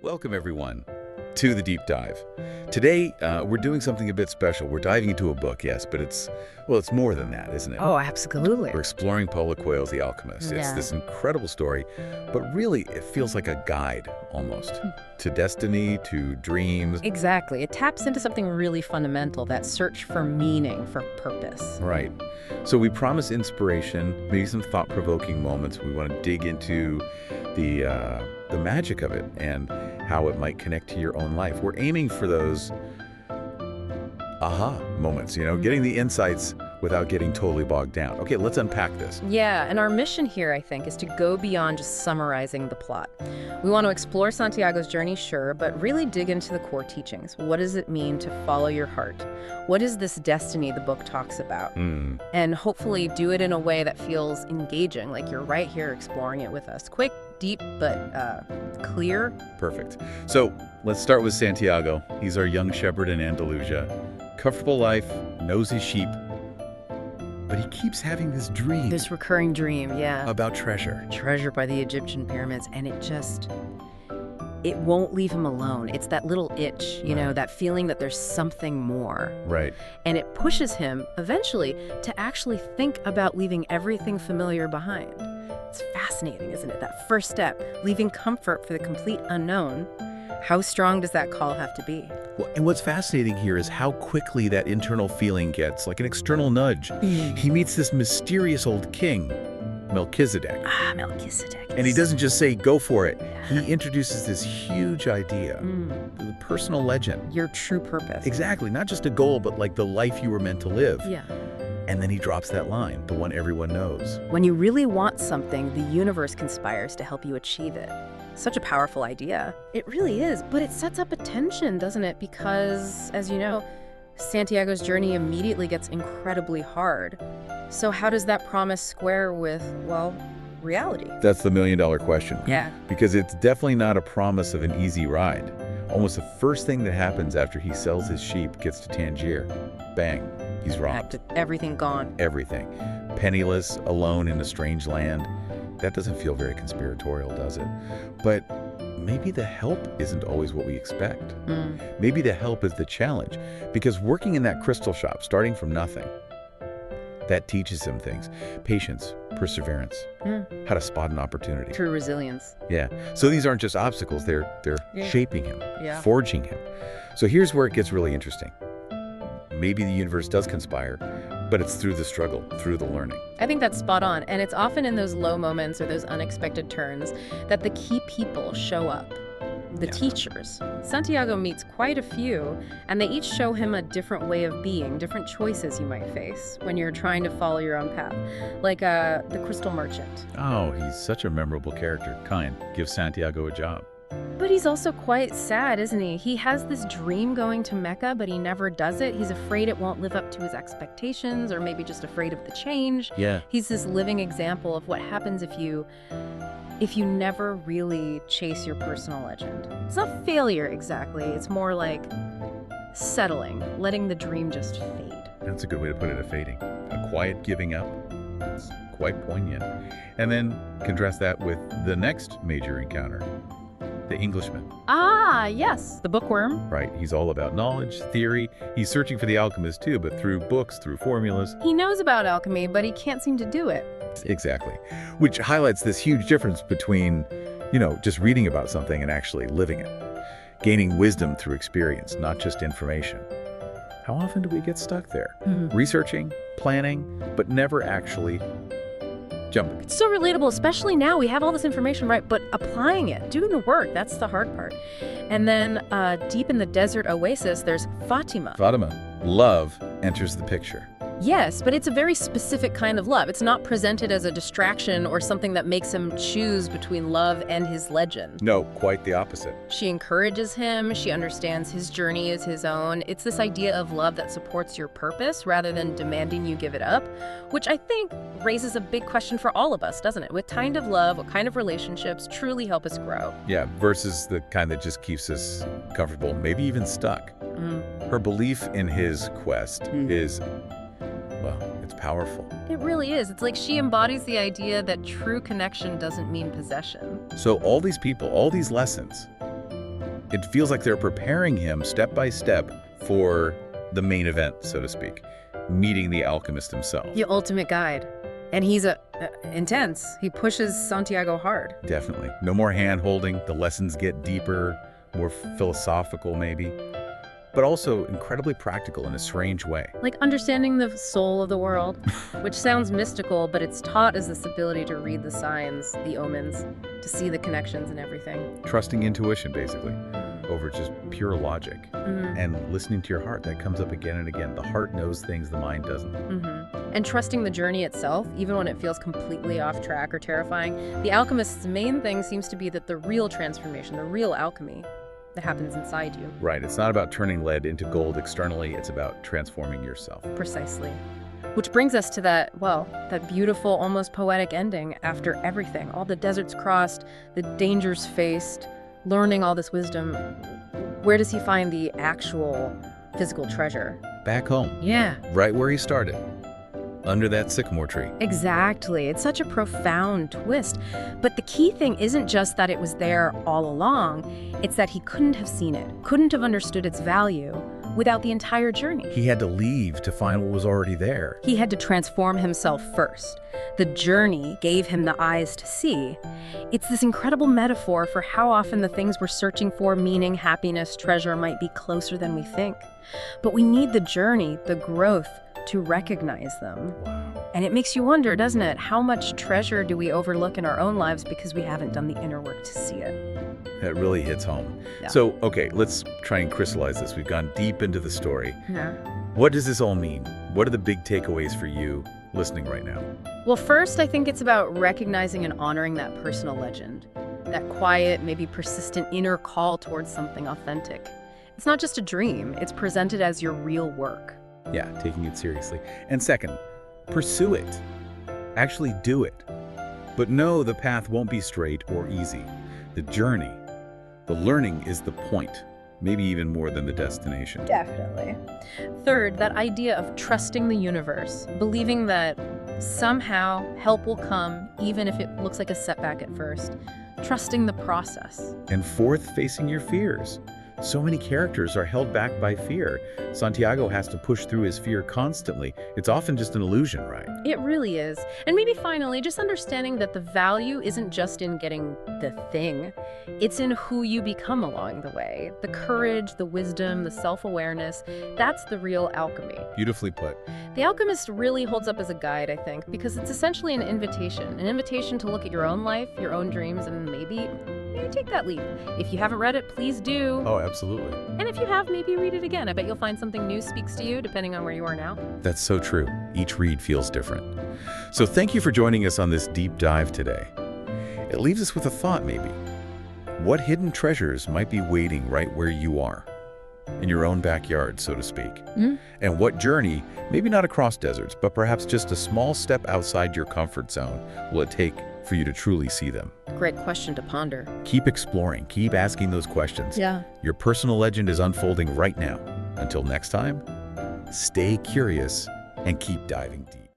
Welcome, everyone, to the Deep Dive. Today, we're doing something a bit special. We're diving into a book, yes, but it's more than that, isn't it? Oh, absolutely. We're exploring Paulo Coelho's The Alchemist. It's this incredible story, but really, it feels like a guide, almost, to destiny, to dreams. Exactly. It taps into something really fundamental, that search for meaning, for purpose. Right. So we promise inspiration, maybe some thought-provoking moments. We want to dig into the magic of it and how it might connect to your own life. We're aiming for those aha moments, getting the insights without getting totally bogged down. Okay, let's unpack this. Yeah, and our mission here, I think, is to go beyond just summarizing the plot. We want to explore Santiago's journey, sure, but really dig into the core teachings. What does it mean to follow your heart? What is this destiny the book talks about? And hopefully do it in a way that feels engaging, like you're right here exploring it with us. Quick, deep, but clear. Perfect. So let's start with Santiago. He's our young shepherd in Andalusia. Comfortable life, knows his sheep, but he keeps having this dream. This recurring dream, yeah. About treasure. Treasure by the Egyptian pyramids, and it won't leave him alone. It's that little itch, that feeling that there's something more. Right. And it pushes him, eventually, to actually think about leaving everything familiar behind. It's fascinating, isn't it? That first step, leaving comfort for the complete unknown. How strong does that call have to be? Well, and what's fascinating here is how quickly that internal feeling gets like an external nudge. He meets this mysterious old king, Melchizedek. Melchizedek. And he doesn't just say, go for it. He introduces this huge idea, the personal legend. Your true purpose. Exactly. Not just a goal, but like the life you were meant to live. Yeah. And then he drops that line, the one everyone knows. When you really want something, the universe conspires to help you achieve it. Such a powerful idea. It really is, but it sets up a tension, doesn't it? Because, as you know, Santiago's journey immediately gets incredibly hard. So how does that promise square with, reality? That's the million-dollar question. Yeah. Because it's definitely not a promise of an easy ride. Almost the first thing that happens after he sells his sheep, gets to Tangier, bang, he's robbed. Everything gone. Everything. Penniless, alone in a strange land. That doesn't feel very conspiratorial, does it? But maybe the help isn't always what we expect. Maybe the help is the challenge. Because working in that crystal shop, starting from nothing, that teaches him things. Patience, perseverance, how to spot an opportunity. True resilience. Yeah. So these aren't just obstacles, they're shaping him, forging him. So here's where it gets really interesting. Maybe the universe does conspire, but it's through the struggle, through the learning. I think that's spot on. And it's often in those low moments or those unexpected turns that the key people show up. The teachers. Santiago meets quite a few, and they each show him a different way of being, different choices you might face when you're trying to follow your own path. Like the crystal merchant. Oh, he's such a memorable character. Kind. Gives Santiago a job. But he's also quite sad, isn't he? He has this dream going to Mecca, but he never does it. He's afraid it won't live up to his expectations, or maybe just afraid of the change. Yeah. He's this living example of what happens if you never really chase your personal legend. It's not failure exactly. It's more like settling, letting the dream just fade. That's a good way to put it, a fading. A quiet giving up. It's quite poignant. And then contrast that with the next major encounter. The Englishman. Ah, yes, the bookworm. Right, he's all about knowledge, theory. He's searching for the alchemist too, but through books, through formulas. He knows about alchemy, but he can't seem to do it. Exactly. Which highlights this huge difference between, just reading about something and actually living it. Gaining wisdom through experience, not just information. How often do we get stuck there? Researching, planning, but never actually jumping. It's so relatable, especially now. We have all this information, right? But applying it, doing the work, that's the hard part. And then deep in the desert oasis, there's Fatima. Love enters the picture. Yes, but it's a very specific kind of love. It's not presented as a distraction or something that makes him choose between love and his legend. No, quite the opposite. She encourages him. She understands his journey is his own. It's this idea of love that supports your purpose rather than demanding you give it up, which I think raises a big question for all of us, doesn't it? What kind of love, what kind of relationships truly help us grow? Yeah, versus the kind that just keeps us comfortable, maybe even stuck. Her belief in his quest is, it's powerful. It really is. It's like she embodies the idea that true connection doesn't mean possession. So all these people, all these lessons, It feels like they're preparing him step by step for the main event, so to speak, meeting the alchemist himself. The ultimate guide. And he's intense. He pushes Santiago hard. Definitely. No more hand-holding. The lessons get deeper, more philosophical maybe, but also incredibly practical in a strange way. Like understanding the soul of the world, which sounds mystical, but it's taught as this ability to read the signs, the omens, to see the connections and everything. Trusting intuition, basically, over just pure logic. And listening to your heart. That comes up again and again. The heart knows things the mind doesn't. And trusting the journey itself, even when it feels completely off track or terrifying. The alchemist's main thing seems to be that the real transformation, the real alchemy, that happens inside you. Right. It's not about turning lead into gold externally. It's about transforming yourself. Precisely. Which brings us to that beautiful, almost poetic ending after everything. All the deserts crossed, the dangers faced, learning all this wisdom. Where does he find the actual physical treasure? Back home. Yeah. Right where he started. Under that sycamore tree. Exactly. It's such a profound twist. But the key thing isn't just that it was there all along. It's that he couldn't have seen it, couldn't have understood its value without the entire journey. He had to leave to find what was already there. He had to transform himself first. The journey gave him the eyes to see. It's this incredible metaphor for how often the things we're searching for, meaning, happiness, treasure, might be closer than we think. But we need the journey, the growth, to recognize them. Wow. And it makes you wonder, doesn't it? How much treasure do we overlook in our own lives because we haven't done the inner work to see it? That really hits home. Yeah. So, okay, let's try and crystallize this. We've gone deep into the story. Yeah. What does this all mean? What are the big takeaways for you listening right now? Well, first, I think it's about recognizing and honoring that personal legend, that quiet, maybe persistent inner call towards something authentic. It's not just a dream, it's presented as your real work. Yeah, taking it seriously. And second, pursue it. Actually do it. But no, the path won't be straight or easy. The journey, the learning is the point, maybe even more than the destination. Definitely. Third, that idea of trusting the universe, believing that somehow help will come, even if it looks like a setback at first. Trusting the process. And fourth, facing your fears. So many characters are held back by fear. Santiago has to push through his fear constantly. It's often just an illusion, right? It really is. And maybe finally, just understanding that the value isn't just in getting the thing. It's in who you become along the way. The courage, the wisdom, the self-awareness, that's the real alchemy. Beautifully put. The Alchemist really holds up as a guide, I think, because it's essentially an invitation to look at your own life, your own dreams, and maybe take that leap. If you haven't read it, please do. Oh, absolutely. And if you have, maybe read it again. I bet you'll find something new speaks to you, depending on where you are now. That's so true. Each read feels different. So thank you for joining us on this deep dive today. It leaves us with a thought, maybe. What hidden treasures might be waiting right where you are? In your own backyard, so to speak. And what journey, maybe not across deserts, but perhaps just a small step outside your comfort zone, will it take for you to truly see them? Great question to ponder. Keep exploring, keep asking those questions. Yeah. Your personal legend is unfolding right now. Until next time, stay curious and keep diving deep.